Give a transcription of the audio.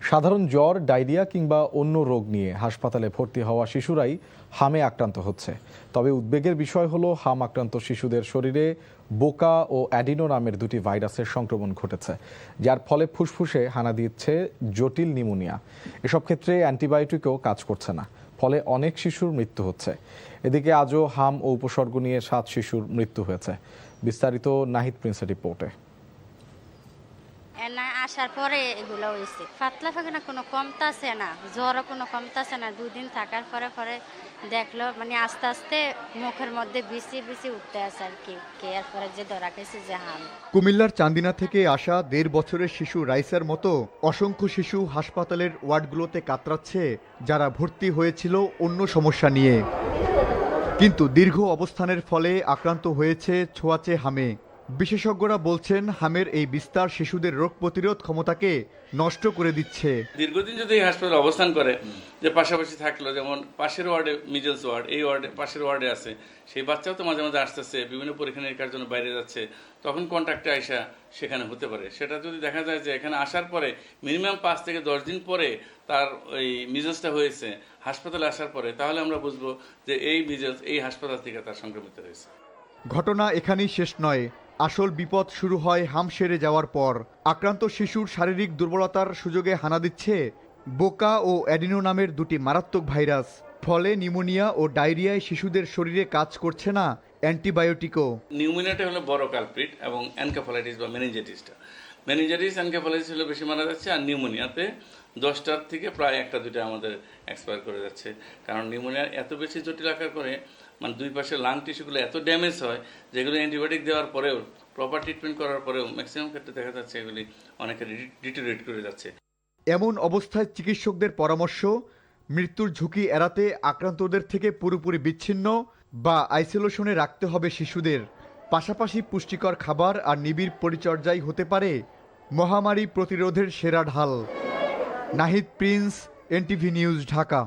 সাধারণ জ্বর, ডায়রিয়া কিংবা অন্য রোগ নিয়ে হাসপাতালে ভর্তি হওয়া শিশুরাই হামে আক্রান্ত হচ্ছে। তবে উদ্বেগের বিষয় হলো হাম আক্রান্ত শিশুদের শরীরে বোকা ও অ্যাডিনো নামের দুটি ভাইরাসের সংক্রমণ ঘটেছে, যার ফলে ফুসফুসে হানা দিচ্ছে জটিল নিউমোনিয়া। এসব ক্ষেত্রে অ্যান্টিবায়োটিকও কাজ করছে না, ফলে অনেক শিশুর মৃত্যু হচ্ছে। এদিকে আজও হাম ও উপসর্গ নিয়ে 7 শিশুর মৃত্যু হয়েছে। বিস্তারিত নাহিদ প্রিন্সের রিপোর্টে। আসার পরে এগুলো হয়েছে, পাতলা পায়খানা কোনো কমতাছে না, জ্বরও কোনো কমতাছে না। 2 দিন থাকার পরে পরে দেখলো মানে আস্তে আস্তে মুখের মধ্যে বিসি বিসি উঠতে আছে আর কি। এরপরে যে ধরা গেছে যে হাম। কুমিল্লার চান্দিনা থেকে আসা 1.5 বছরের শিশু রাইসার মতো অসংখ্য শিশু হাসপাতালের ওয়ার্ডগুলোতে কাতরাচ্ছে, যারা ভর্তি হয়েছিল অন্য সমস্যা নিয়ে, কিন্তু দীর্ঘ অবস্থানের ফলে আক্রান্ত হয়েছে ছোঁয়াচে হামে। বিশেষজ্ঞরা বলছেন হামের এই বিস্তার শিশুদের রোগ প্রতিরোধ ক্ষমতাকে নষ্ট করে দিচ্ছে। দীর্ঘদিন যদি এই হাসপাতালে অবস্থান করে, যে পাশাপাশি থাকলো, যেমন পাশের ওয়ার্ডে মিজেলস ওয়ার্ড, এই ওয়ার্ডে পাশের ওয়ার্ডে আছে, সেই বাচ্চাও তো মাঝে মাঝে আসতেছে, বিভিন্ন পরীক্ষা নিরীক্ষার জন্য বাইরে যাচ্ছে, তখন কন্ট্যাক্টে আইসা সেখানে হতে পারে। সেটা যদি দেখা যায় যে এখানে আসার পরে মিনিমাম 5 থেকে 10 দিন পরে তার ওই মিজেলসটা হয়েছে হাসপাতালে আসার পরে, তাহলে আমরা বুঝবো যে এই মিজেলস এই হাসপাতাল থেকে তার সংক্রমিত হয়েছে। ঘটনা এখানেই শেষ নয়, আসল বিপদ শুরু হয় হাম সেরে যাওয়ার পর। আক্রান্ত শিশুর শারীরিক দুর্বলতার সুযোগে হানা দিচ্ছে বোকা ও অ্যাডিনো নামের দুটি মারাত্মক ভাইরাস। ফলে নিউমোনিয়া ও ডায়রিয়ায় শিশুদের শরীরে কাজ করছে না অ্যান্টিবায়োটিকও। নিউমোনিয়াটা হলো বড় কালপ্রিট, এবং এনকেফালাইটিস বা মেনিনজাইটিস এনকেফালাইটিস হলো বেশি মারা যাচ্ছে, আর নিউমোনিয়াতে 10টার থেকে প্রায় 1-2টা আমাদের এক্সপায়ার করে যাচ্ছে। কারণ নিউমোনিয়ার এত বেশি জটিল আকার করে, মানে দুই পাশে লাং টিস্যুগুলো এত ড্যামেজ হয়, যেগুলো অ্যান্টিবায়োটিক দেওয়ার পরেও, প্রপার ট্রিটমেন্ট করার পরেও ম্যাক্সিমাম ক্ষেত্রে দেখা যাচ্ছে এগুলি অনেকে ডিটোরিয়েট করে যাচ্ছে। এমন অবস্থায় চিকিৎসকদের পরামর্শ, মৃত্যুর ঝুঁকি এড়াতে আক্রান্তদের থেকে পুরোপুরি বিচ্ছিন্ন বা আইসোলেশনে রাখতে হবে শিশুদের। পাশাপাশি পুষ্টিকর খাবার আর নিবিড় পরিচর্যাই হতে পারে মহামারী প্রতিরোধের সেরা ঢাল। Nahid Prince, NTV news, Dhaka.